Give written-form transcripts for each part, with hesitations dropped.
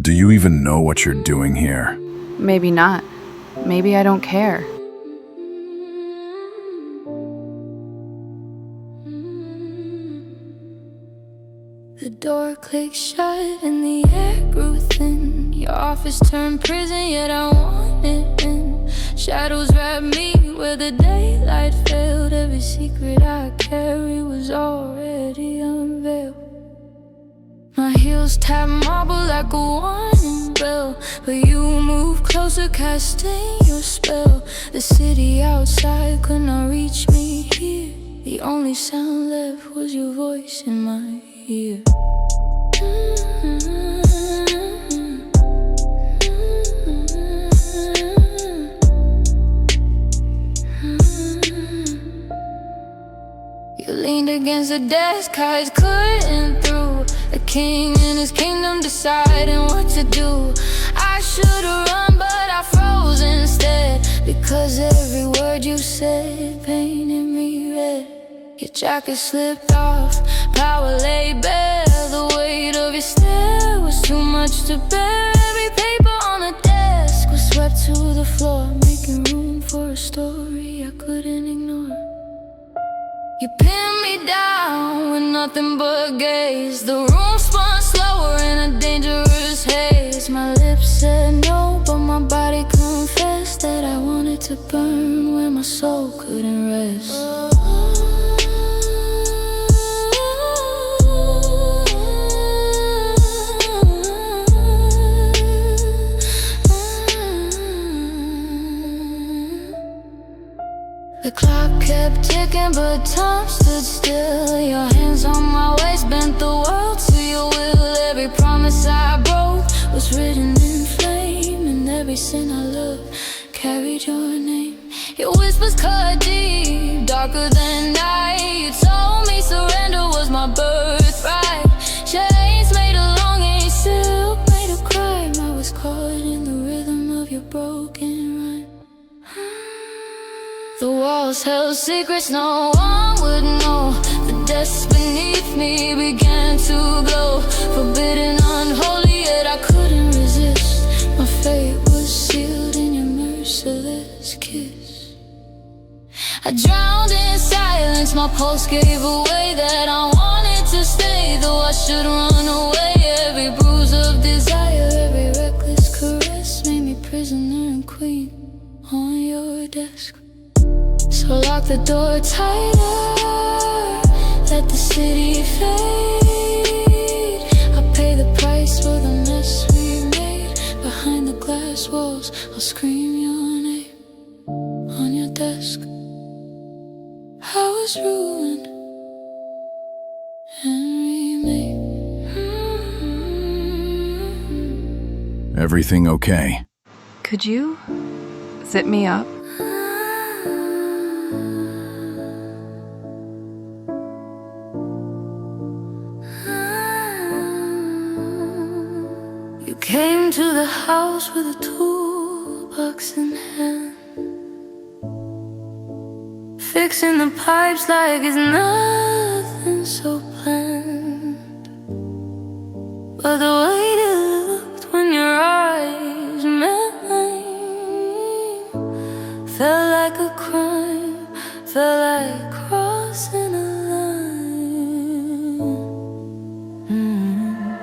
Do you even know what you're doing here? Maybe not. Maybe I don't care. The door clicked shut and the air grew thin. Your office turned prison, yet I wanted in. Shadows wrapped me where the daylight failed. Every secret I carried was already unveiled. My heels tap marble like a warning bell, but you move closer, casting your spell. The city outside could not reach me here. The only sound left was your voice in my ear. You leaned against the desk, eyes cutting through. A king in his kingdom deciding what to do. I should've run, but I froze instead, because every word you said painted me red. Your jacket slipped off, power lay bare. The weight of your stare was too much to bear. Every paper on the desk was swept to the floor, making room for a story I couldn't ignore. You pinned me down with nothing but gaze. The room spun slower in a dangerous haze. My lips said no, but my body confessed that I wanted to burn where my soul couldn't rest. The clock kept ticking, but time stood still. Your hands on my waist bent the world to your will. Every promise I broke was written in flame, and every sin I loved carried your name. Your whispers cut deep, darker than night. You told me surrender was my birthright. Chains made a longing, silk made a crime. I was caught in the rhythm of your broken rhyme. The walls held secrets no one would know. The depths beneath me began to glow. Forbidden, unholy, yet I couldn't resist. My fate was sealed in your merciless kiss. I drowned in silence, my pulse gave away that I wanted to stay, though I should run away. Every bruise of desire, every reckless caress made me prisoner and queen on your desk. So lock the door tighter, let the city fade. I'll pay the price for the mess we made. Behind the glass walls, I'll scream your name on your desk. I was ruined and remade. Everything okay? Could you zip me up? Came to the house with a toolbox in hand, fixing the pipes like it's nothing so planned. But the way it looked when your eyes met mine felt like a crime, felt like crossing a line.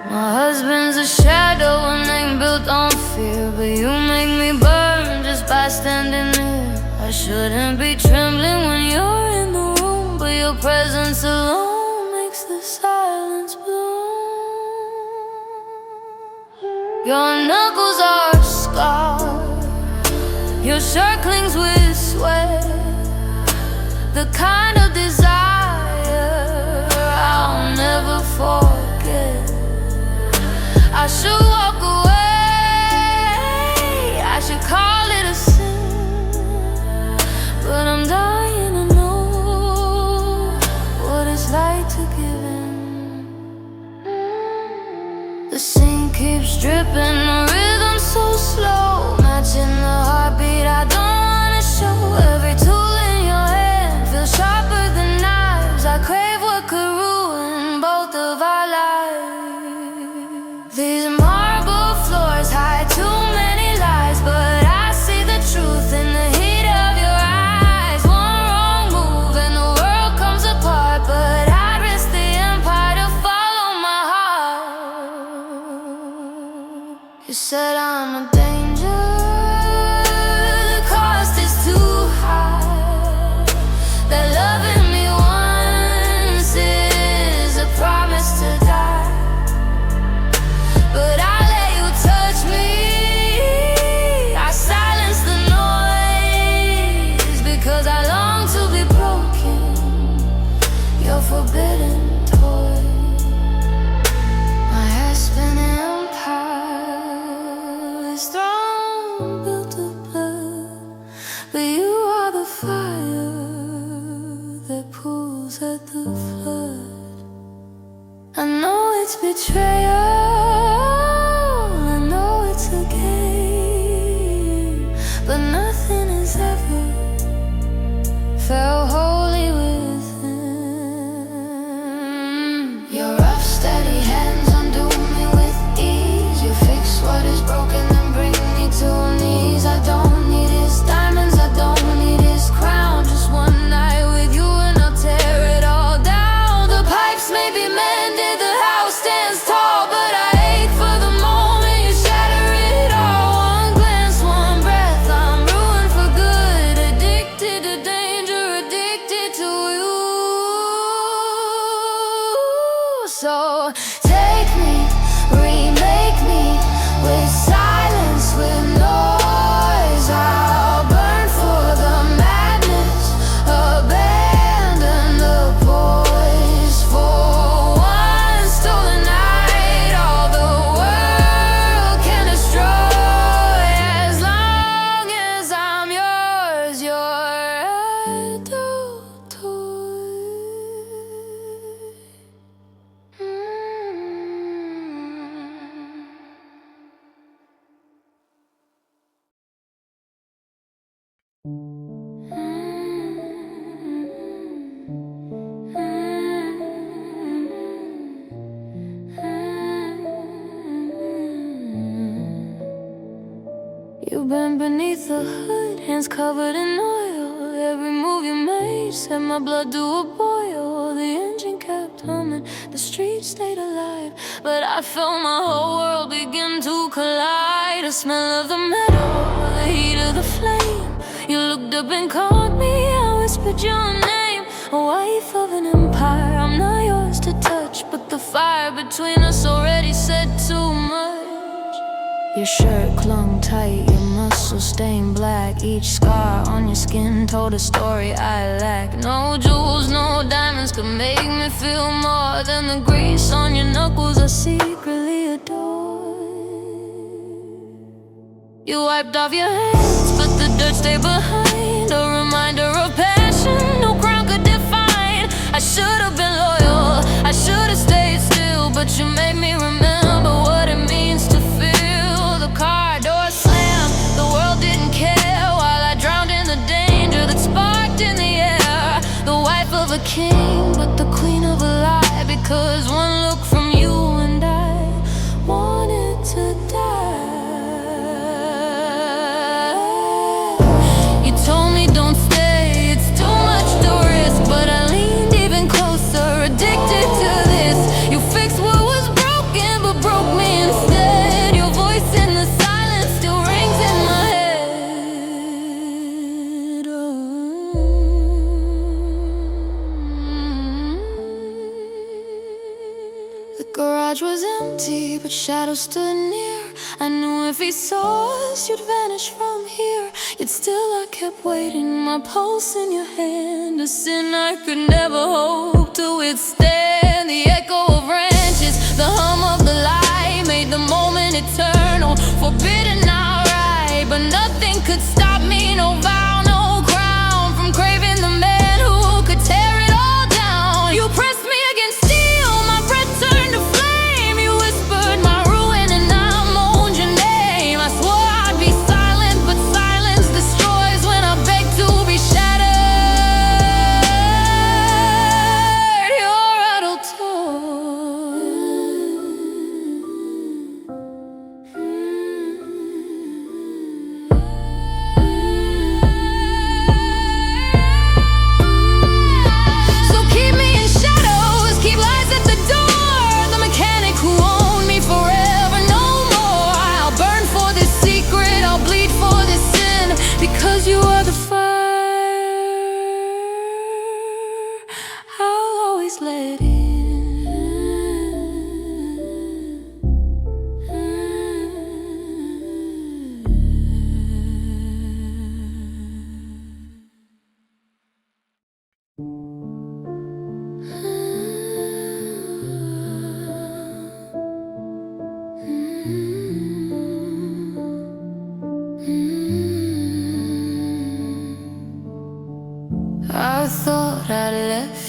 My husband's a shadow, a name built on fear, but you make me burn just by standing near. I shouldn't be trembling when you're in the room, but your presence alone makes the silence bloom. Your knuckles are scarred, your shirt clings with sweat, the kind of desire I'll never forget. I should walk away, I should call it a sin, but I'm dying to know what it's like to give in. The sink keeps dripping, the rhythm so slow, matching the heartbeat I don't wanna show. Every tool in your hand feels sharper than knives. I crave what could ruin both of our lives. These marble floors You said I'm a danger, the cost is too high. That loving me once is a promise to die. But I let you touch me, I silence the noise, because I long to be broken, your forbidden toy. My hair-spinning empire is throne built of blood, but you are the fire that pulls at the flood. I know it's betrayal, I know it's a game, but nothing has ever felt holy within. Your rough, steady hands undo me with ease. You fix what is broken and bring me to knees. I don't need his diamonds, I don't need his crown. Just one night with you and I'll tear it all down. The pipes may be mended, the house stands tall, but I ache for the moment you shatter it all. One glance, one breath, I'm ruined for good. Addicted to danger, addicted to you. So take me, remake me, with silence, with noise. I'll burn for the madness, abandon the poise. For one stolen night, all the world can destroy. As long as I'm yours, your adult toy. You've been beneath the hood, hands covered in oil. Every move you made set my blood to a boil. The engine kept humming, the streets stayed alive, but I felt my whole world begin to collide. The smell of the metal, the heat of the flame. You looked up and called me, I whispered your name. A wife of an empire, I'm not yours to touch, but the fire between us already said too much. Your shirt clung tight, your muscles stained black. Each scar on your skin told a story I lack. No jewels, no diamonds could make me feel more than the grease on your knuckles I secretly adore. You wiped off your hands, but the dirt stayed behind. A reminder of passion no crown could define. I should have been loyal, I should have stayed still, but you made me remember what it means to feel. The car door slammed, the world didn't care, while I drowned in the danger that sparked in the air. The wife of a king, but the queen of a lie, because one look from you and I wanted to die. You told me don't stay, it's too much to risk, but I leaned even closer, addicted to this. You fixed what was broken, but broke me instead. Your voice in the silence still rings in my head. The garage was empty, but shadows stood near. I knew if he saw us, you'd vanish from here. Yet still I kept waiting, my pulse in your hand. A sin I could never hope to withstand. The echo of branches, the hum of the light made the moment eternal. Forbidden outright, but nothing could stop me. No vow, no crown, from craving the man who could tear it all down. You pressed me against steel, my breath turned to flame. You whispered my ruin and I moaned your name. I swore I'd be silent, but silence destroys when I beg to be shattered. Your adult toy.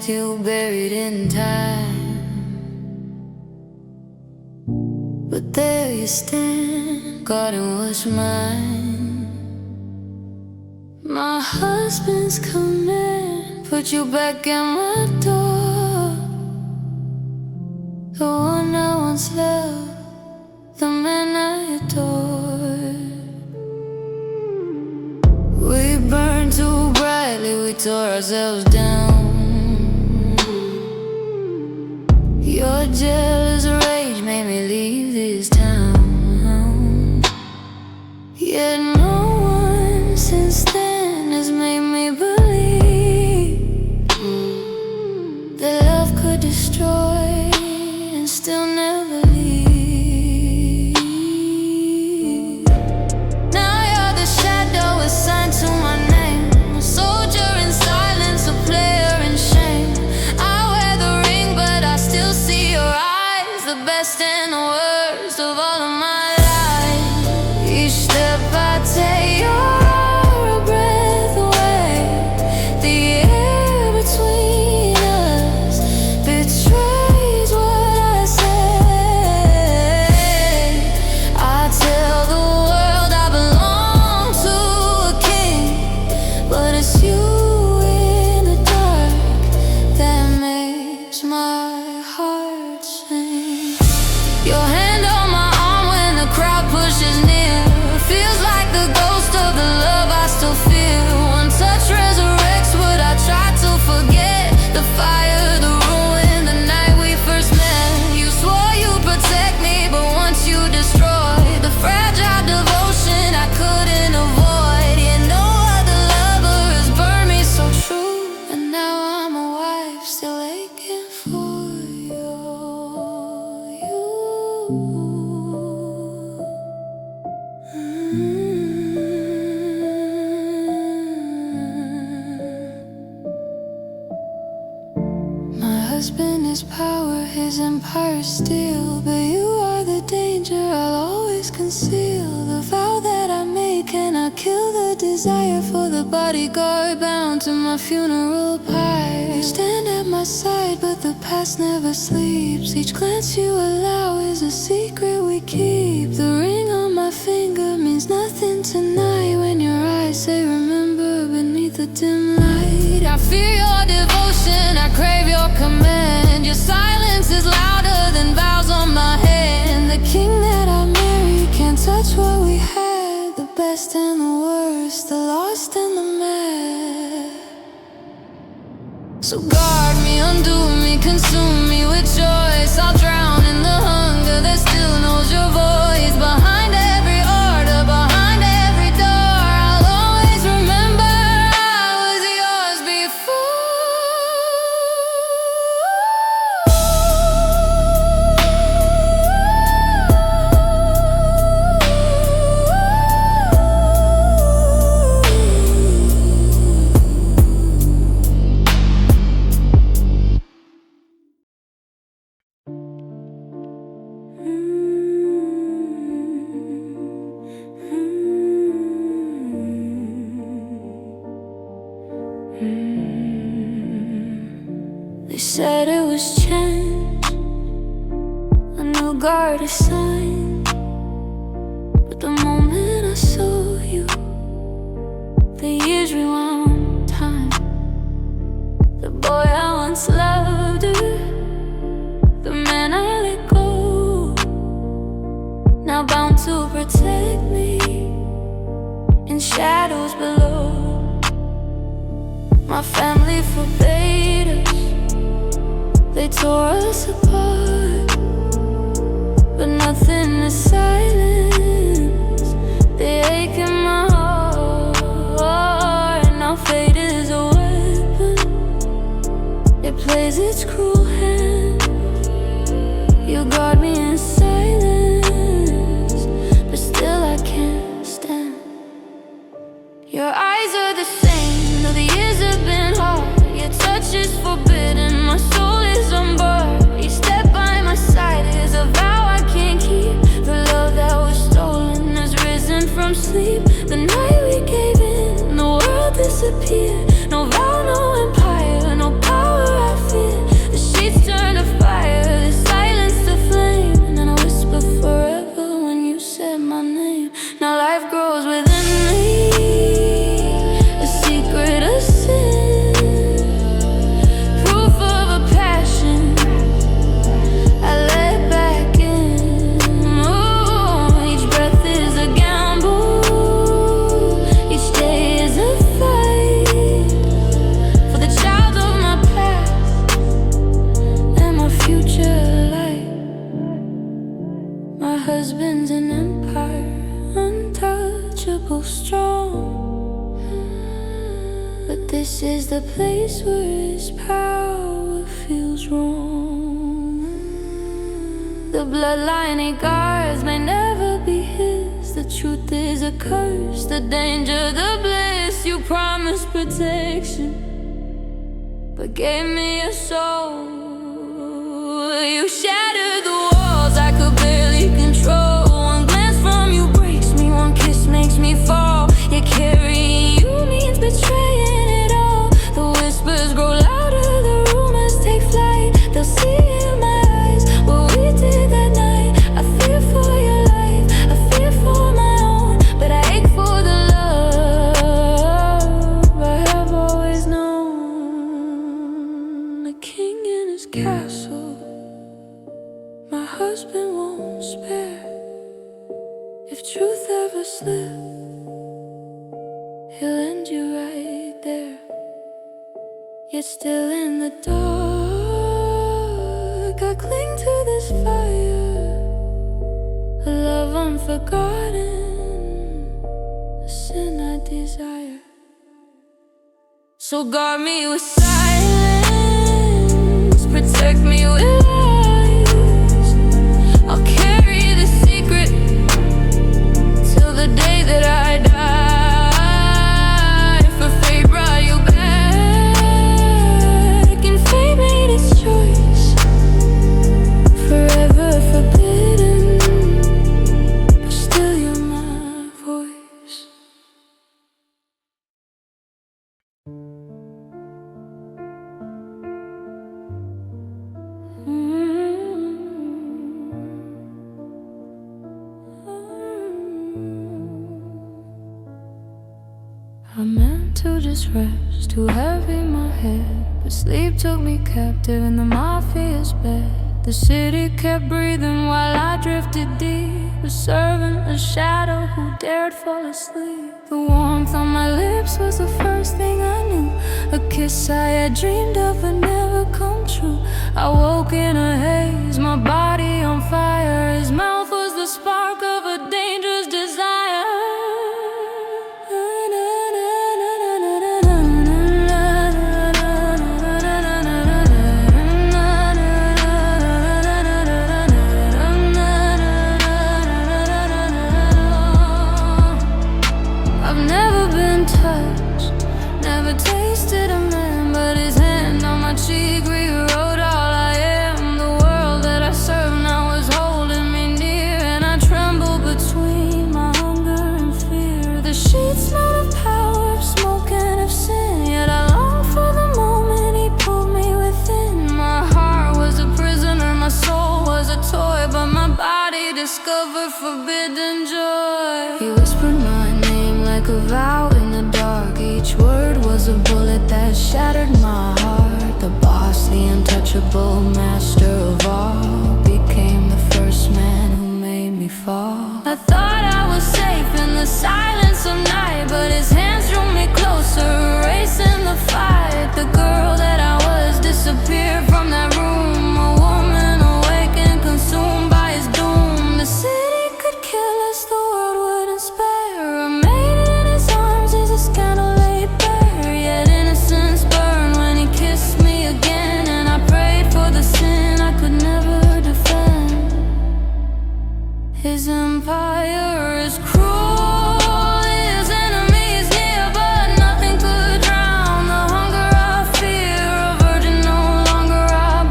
you buried in time. But there you stand, guarding what's mine. My husband's command put you back in my door. The one I once loved, the man I adored. We burned too brightly, we tore ourselves down. Your jealous rage made me leave this town. Yet no one since then has made me believe that love could destroy and still never leave. Now you're the shadow assigned to my name, a soldier in silence, a player in shame. I wear the ring but I still see your eyes, the best and the worst of all of my life. Each step I take, you're a breath away. The air between us betrays what I say. I tell the world I belong to a king, but it's you in the dark that makes my heart sing. Your hand on my arm when the crowd pushes near, feels like the ghost of the love I still feel. One touch resurrects what I tried to forget. The fire, the ruin, the night we first met. You swore you'd protect me, but once you destroyed the fragile devotion I couldn't avoid. Yeah, no other lover has burned me so true, and now I'm a wife still aching for you. My husband is power, his empire steel, but you are the danger I'll always conceal. The vow that I made, can I kill the desire for the bodyguard bound to my funeral pyre? You stand at my side, but the past never sleeps. Each glance you allow is a secret we keep. The ring on my finger means nothing tonight when your eyes say remember beneath the dim light. I fear your devotion, I crave your command. Your silence is louder than vows on my hand. The king that I married can't touch what we had, the best and the worst, the lost and the mad. So guard me, undo me, consume me with choice. I'll drown in the hunger that still knows your voice. Behind every order, behind every door, I'll always remember I was yours They said it was change, a new guard assigned. But the moment I saw you, the years rewound time. The boy I once loved her, the man I let go, now bound to protect me in shadows below. My family forbade us, they tore us apart, but nothing is silence the ache in my heart. Now fate is a weapon, it plays its cruel hand. You guard me in silence, but still I can't stand. Your eyes are the same, though the years have been hard. Your touch is forbidden, my soul is unbarred. Each step by my side is a vow I can't keep. The love that was stolen has risen from sleep. The night we gave in, the world disappeared. No vow, no empire, no power I name. Now life grows within me, a secret of sin, proof of a passion I let back in. Oh, each breath is a gamble, each day is a fight for the child of my past and my future life. My husband's an empire, untouchable, strong, but this is the place where his power feels wrong. The bloodline he guards may never be his. The truth is a curse, the danger, the bliss. You promised protection, but gave me a soul. You shattered the walls I could barely control. One glance from you breaks me, one kiss makes me fall. Yet carrying you means betraying it all. The whispers grow louder, the rumors take flight. They'll see in my eyes what we did that night. I fear for your life, I fear for my own, but I ache for the love I have always known. A king in his castle, my husband won't spare. If truth ever slips, he'll end you right there. Yet still in the dark, I cling to this fire, a love unforgotten, a sin I desire. So guard me with silence, protect me with lies. I'll carry the secret till the day that I die. For fate brought you back, and fate made its choice, forever forbidden, but still you're my voice. I meant to just rest, too heavy my head, but sleep took me captive in the mafia's bed. The city kept breathing while I drifted deep, a servant, a shadow who dared fall asleep. The warmth on my lips was the first thing I knew, a kiss I had dreamed of but never come true. I woke in a haze, my body on fire. His mouth was the spark of a dangerous desire. Discovered forbidden joy. He whispered my name like a vow in the dark. Each word was a bullet that shattered my heart. The boss, the untouchable master of all, became the first man who made me fall. I thought I was safe in the silence of night, but his hands drew me closer, erasing the fight. The girl that I was disappeared from that room, a woman awakened, consumed by his doom. The city could kill us, the world wouldn't spare. A maid in his arms is a scandal laid bare. Yet innocence burned when he kissed me again, and I prayed for the sin I could never defend. His empire is cruel, his enemies near, but nothing could drown the hunger I fear. A virgin no longer I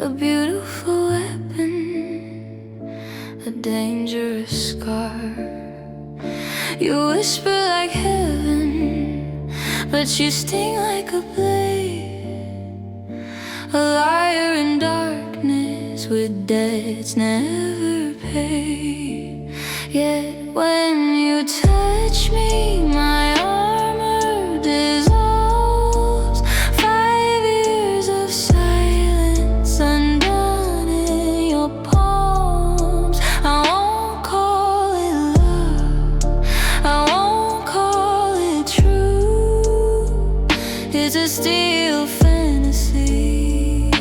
a beautiful weapon, a dangerous scar. You whisper like heaven, but you sting like a blade. A liar in darkness with debts never paid. Yet when you touch me, my armor dissolves. 5 years of silence undone in your palms. I won't call it love, I won't call it true. It's a steel fantasy.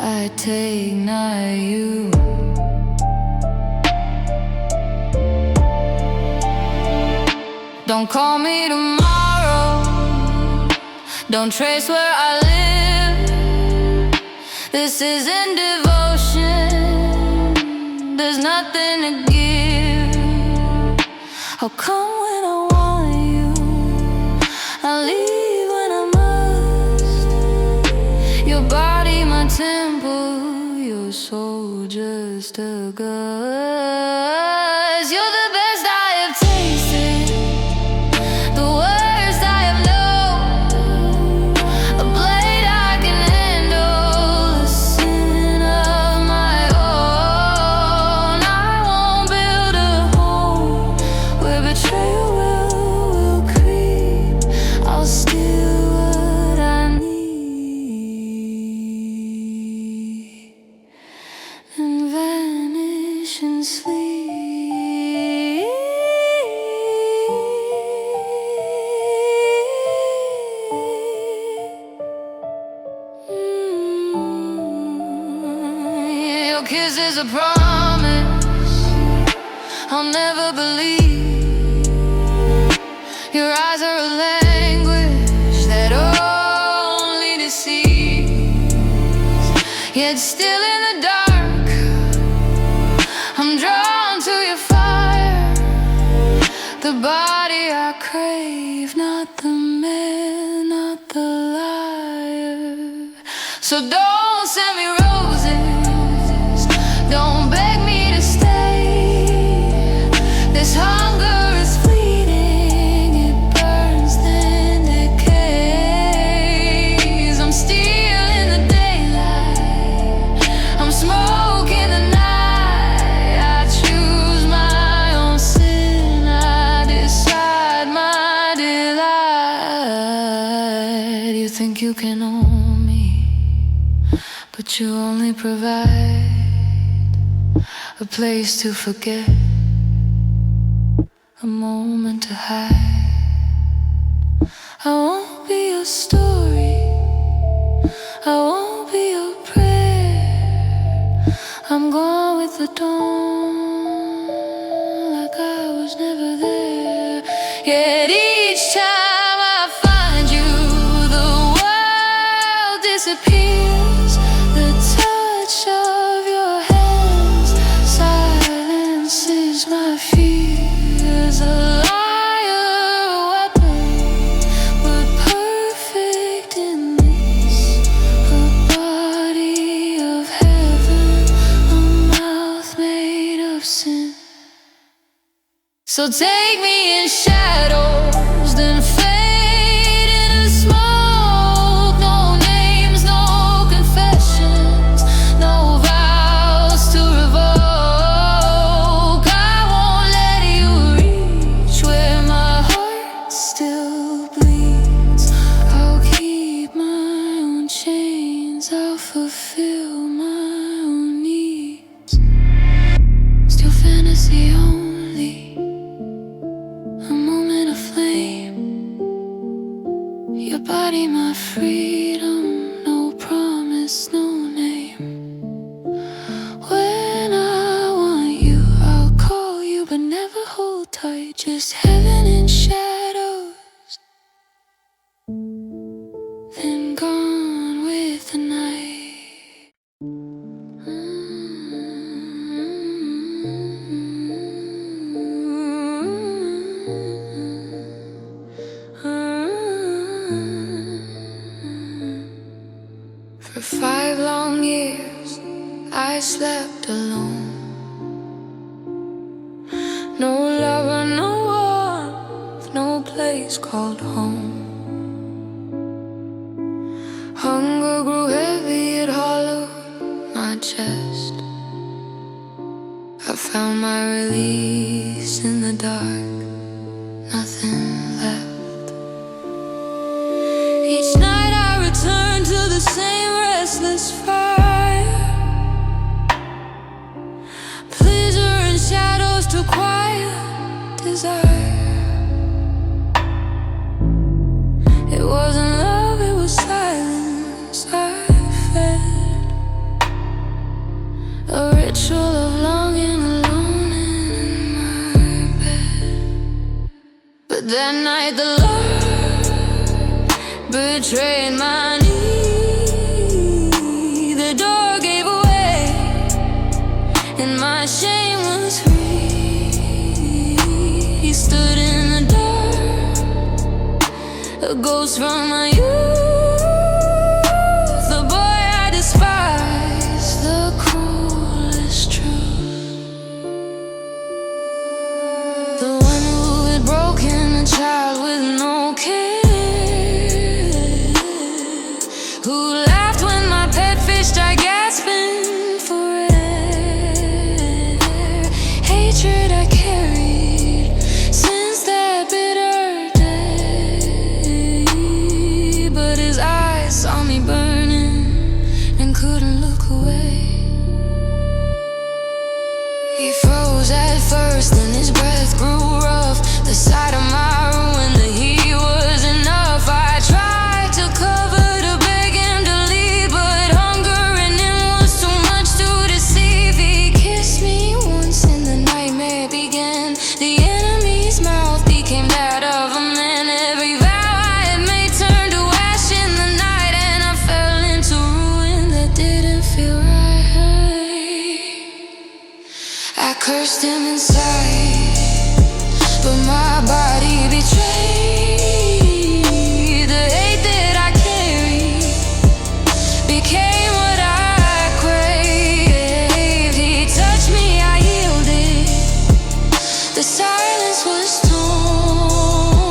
I take not you. Don't call me tomorrow, don't trace where I live. This isn't devotion, there's nothing to give. I'll come when I want you, I'll leave when I must. Your body, my temple, your soul just a gust. You're the best I have tasted, the worst I have known. A blade I can handle, a sin of my own. I won't build a home where betrayal will creep. I'll steal what I need and vanish in sleep. Your kiss is a promise I'll never believe. Your eyes are a language that only deceives. Yet still in the dark, I'm drawn to your fire. The body I crave, not the man, not the liar. So don't send me roses, don't beg me to stay. This hunger is fleeting, it burns then decays. I'm still in the daylight, I'm smoking the night. I choose my own sin, I decide my delight. You think you can own me, but you only provide a place to forget, a moment to hide. I won't be your story, I won't be your prayer. I'm gone with the dawn, like I was never there. Yet each time I find you, the world disappears. The touch of your hands silences my fears. A liar, a weapon, but perfect in this. A body of heaven, a mouth made of sin. So take me in shadows, then fade into smoke. No names, no confessions, no vows to revoke. I won't let you reach where my heart still bleeds. I'll keep my own chains, I'll fulfill my own needs. Still fantasy only, a moment of flame. Your body, my freedom, no promise, no name. When I want you, I'll call you, but never hold tight. Just heaven in shadows, then gone with the night. slept alone. No lover, no warmth, no place called home. Hunger grew heavy, it hollowed my chest. I found my release in the dark, nothing left. Each night I returned to the same restless fire. Pleasure and shadows to quiet desire. It wasn't love, it was silence I fed. A ritual of longing alone in my bed. But that night the Lord betrayed my knee. The door gave away and my shame was free. He stood in the dark, a ghost from my youth, the boy I despise, the cruelest truth. The one who had broken a child with no care, who laughed when my pet fish died gasping for air. Hatred I carried since that bitter day, but his eyes saw me burning and couldn't look away. He froze at first, then his breath grew rough. The sight of my ruin, the heat was enough. I tried to cover to beg him to leave, but hunger in him was too much to deceive. He kissed me once and the nightmare began. The enemy's mouth became that of a man. Every vow I had made turned to ash in the night, and I fell into ruin that didn't feel right. I cursed him inside, but my body betrayed. The hate that I carried became what I craved. He touched me, I yielded. The silence was torn,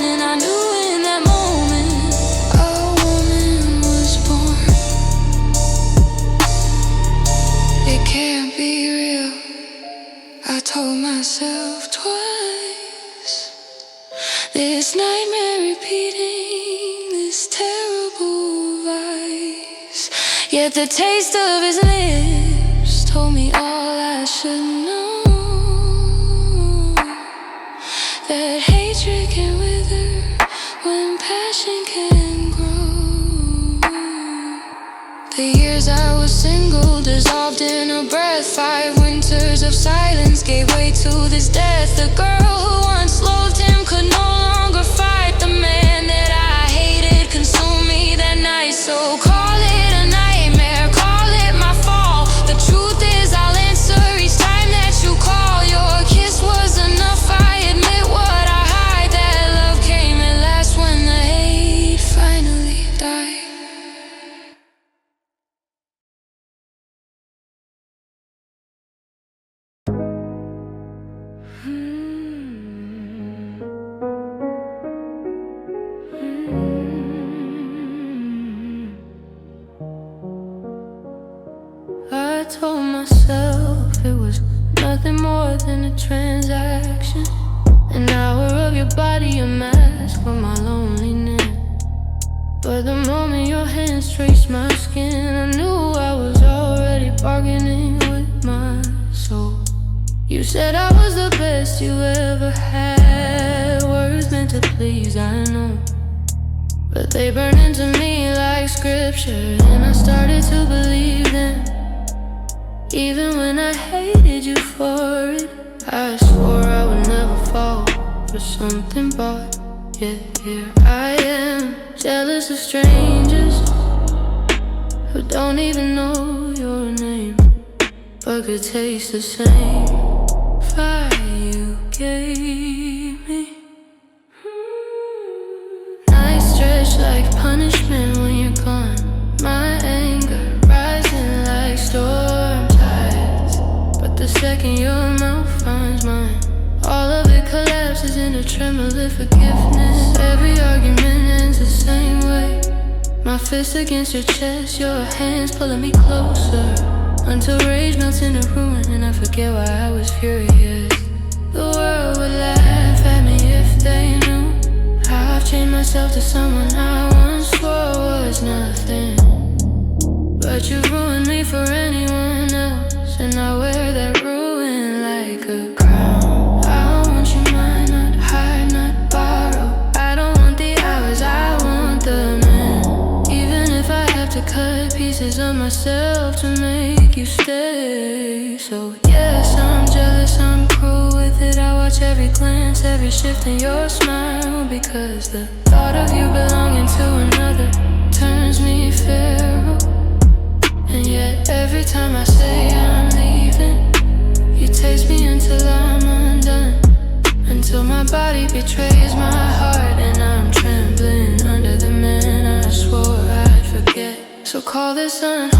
and I knew in that moment a woman was born. It can't be real, I told myself twice. This nightmare repeating, this terrible vice. Yet the taste of his lips told me all I should know, that hatred can wither when passion can grow. The years I was single dissolved in a breath. 5 winters of silence gave way to this death. The girl who once loathed him could no longer fight. The man that I hated consumed me that night. So call it a nightmare, call it my fall. The truth is I'll answer each time that you call. Your kiss was enough, I admit what I hide. That love came at last when the hate finally died. I told myself it was nothing more than a transaction, an hour of your body, a mask for my loneliness. But the moment your hands traced my skin, I knew I was already bargaining with my soul. You said I was the best you ever had. Words meant to please, I know, but they burned into me like scripture, and I started to believe them. Even when I hated you for it, I swore I would never fall for something, but yet here I am, jealous of strangers who don't even know your name, but could taste the same fire you gave me. Nights stretch like punishment when you're gone. My anger rising like storm. second your mouth finds mine. All of it collapses in a trembling forgiveness. Every argument ends the same way. My fist against your chest, your hands pulling me closer, until rage melts into ruin and I forget why I was furious. The world would laugh at me if they knew how I've changed myself to someone I once swore was nothing. But you ruined me for anyone else, and I wear that ruin like a crown. I want you mine, not hide, not borrow. I don't want the hours, I want the man. Even if I have to cut pieces of myself to make you stay. So yes, I'm jealous, I'm cruel with it. I watch every glance, every shift in your smile, because the thought of you belonging to another turns me feral. And yet every time I say I'm leaving, you taste me until I'm undone, until my body betrays my heart and I'm trembling under the man I swore I'd forget. So call this unholy.